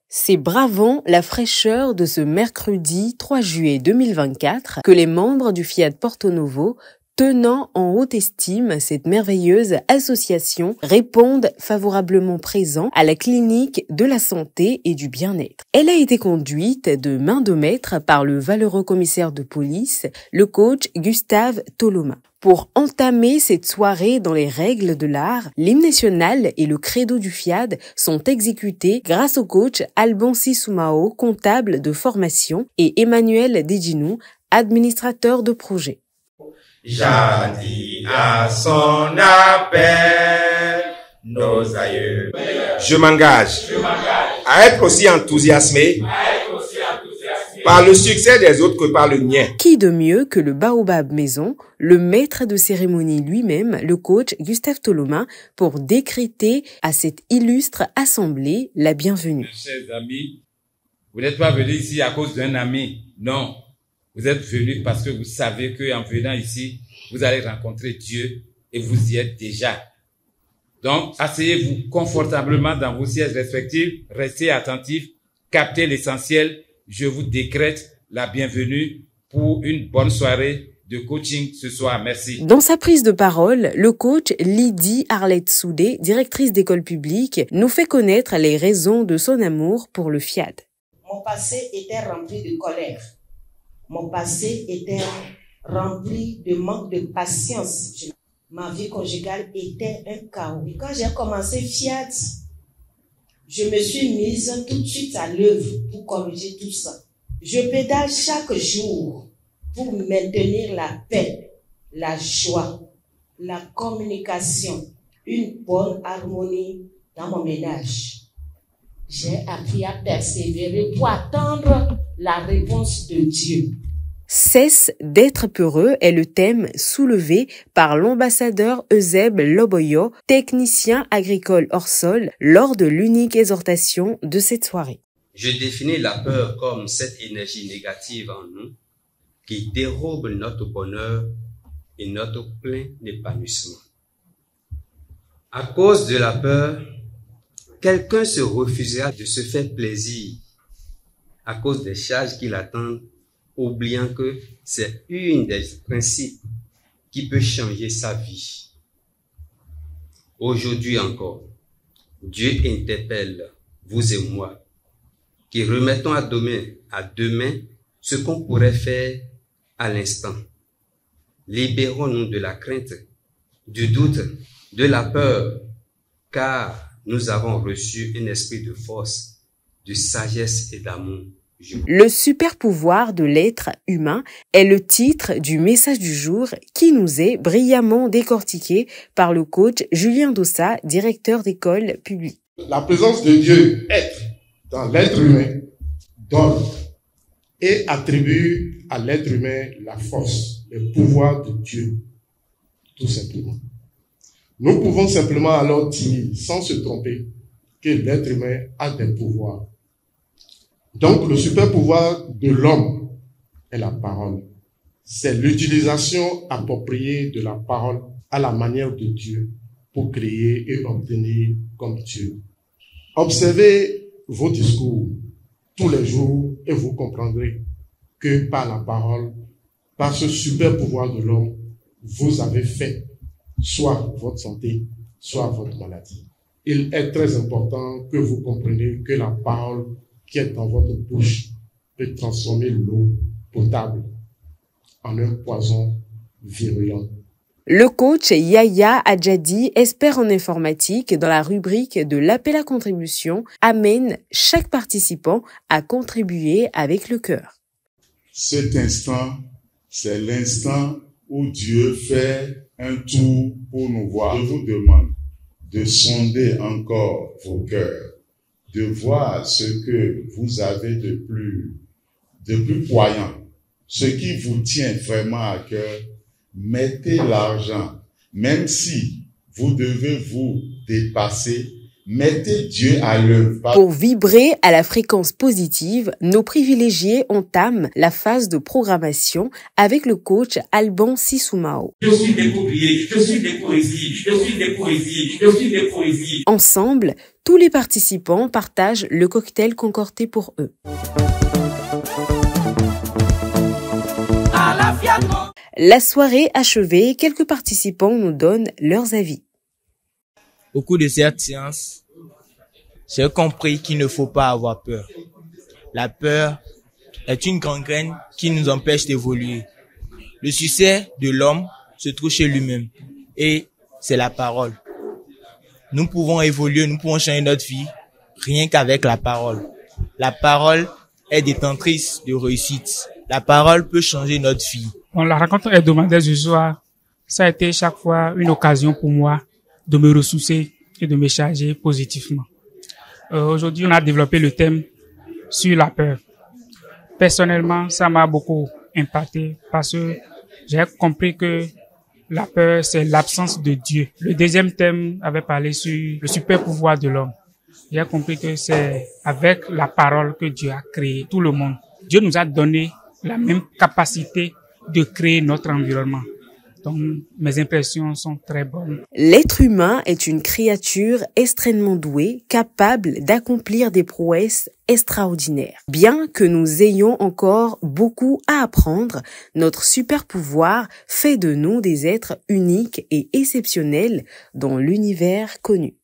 C'est bravant la fraîcheur de ce mercredi 3 juillet 2024 que les membres du Fiat Porto Novo, tenant en haute estime cette merveilleuse association, répondent favorablement présents à la clinique de la santé et du bien-être. Elle a été conduite de main de maître par le valeureux commissaire de police, le coach Gustave Toloma. Pour entamer cette soirée dans les règles de l'art, l'hymne national et le credo du FIAD sont exécutés grâce au coach Alban Sissoumao, comptable de formation, et Emmanuel Dedinou, administrateur de projet. Jadis à son appel, nos aïeux. Je m'engage à être aussi enthousiasmé par le succès des autres que par le mien. Qui de mieux que le Baobab Maison, le maître de cérémonie lui-même, le coach Gustave Toloma, pour décréter à cette illustre assemblée la bienvenue. Chers amis, vous n'êtes pas venus ici à cause d'un ami, non. Vous êtes venus parce que vous savez qu'en venant ici, vous allez rencontrer Dieu et vous y êtes déjà. Donc, asseyez-vous confortablement dans vos sièges respectifs, restez attentifs, captez l'essentiel. Je vous décrète la bienvenue pour une bonne soirée de coaching ce soir. Merci. Dans sa prise de parole, le coach Lydie Arlette Soudé, directrice d'école publique, nous fait connaître les raisons de son amour pour le FIAD. Mon passé était rempli de colère. Mon passé était rempli de manque de patience. Ma vie conjugale était un chaos. Et quand j'ai commencé FIAD, je me suis mise tout de suite à l'œuvre pour corriger tout ça. Je pédale chaque jour pour maintenir la paix, la joie, la communication, une bonne harmonie dans mon ménage. J'ai appris à persévérer pour attendre la réponse de Dieu. Cesse d'être peureux est le thème soulevé par l'ambassadeur Euseb Loboyo, technicien agricole hors sol, lors de l'unique exhortation de cette soirée. Je définis la peur comme cette énergie négative en nous qui dérobe notre bonheur et notre plein épanouissement. À cause de la peur, quelqu'un se refusera de se faire plaisir à cause des charges qui l'attendent, oubliant que c'est une des principes qui peut changer sa vie. Aujourd'hui encore, Dieu interpelle vous et moi, qui remettons à demain ce qu'on pourrait faire à l'instant. Libérons-nous de la crainte, du doute, de la peur, car nous avons reçu un esprit de force, de sagesse et d'amour. Le super pouvoir de l'être humain est le titre du message du jour qui nous est brillamment décortiqué par le coach Julien Dossa, directeur d'école publique. La présence de Dieu être dans l'être humain donne et attribue à l'être humain la force, le pouvoir de Dieu, tout simplement. Nous pouvons simplement alors dire, sans se tromper, que l'être humain a des pouvoirs. Donc, le super pouvoir de l'homme est la parole. C'est l'utilisation appropriée de la parole à la manière de Dieu pour créer et obtenir comme Dieu. Observez vos discours tous les jours et vous comprendrez que par la parole, par ce super pouvoir de l'homme, vous avez fait soit votre santé, soit votre maladie. Il est très important que vous compreniez que la parole qui est dans votre bouche peut transformer l'eau potable en un poison virulent. Le coach Yaya Adjadi, expert en informatique dans la rubrique de l'appel à contribution, amène chaque participant à contribuer avec le cœur. Cet instant, c'est l'instant où Dieu fait un tour pour nous voir. Je vous demande de sonder encore vos cœurs, de voir ce que vous avez de plus poignant, ce qui vous tient vraiment à cœur. Mettez l'argent, même si vous devez vous dépasser, Mettez Dieu à l'œuvre. Pour vibrer à la fréquence positive, nos privilégiés entament la phase de programmation avec le coach Alban Sissoumao. Je suis découvrier, je suis des poésies, je suis des poésies, je suis des poésies. Ensemble, tous les participants partagent le cocktail concocté pour eux. La soirée achevée, quelques participants nous donnent leurs avis. Au cours de cette séance, j'ai compris qu'il ne faut pas avoir peur. La peur est une gangrène qui nous empêche d'évoluer. Le succès de l'homme se trouve chez lui-même et c'est la parole. Nous pouvons évoluer, nous pouvons changer notre vie rien qu'avec la parole. La parole est détentrice de réussite. La parole peut changer notre vie. Bon, la rencontre hebdomadaire du soir, ça a été chaque fois une occasion pour moi de me ressourcer et de me charger positivement. Aujourd'hui, on a développé le thème sur la peur. Personnellement, ça m'a beaucoup impacté parce que j'ai compris que la peur, c'est l'absence de Dieu. Le deuxième thème avait parlé sur le super pouvoir de l'homme. J'ai compris que c'est avec la parole que Dieu a créé tout le monde. Dieu nous a donné la même capacité de créer notre environnement. Donc, mes impressions sont très bonnes. L'être humain est une créature extrêmement douée, capable d'accomplir des prouesses extraordinaires. Bien que nous ayons encore beaucoup à apprendre, notre super pouvoir fait de nous des êtres uniques et exceptionnels dans l'univers connu.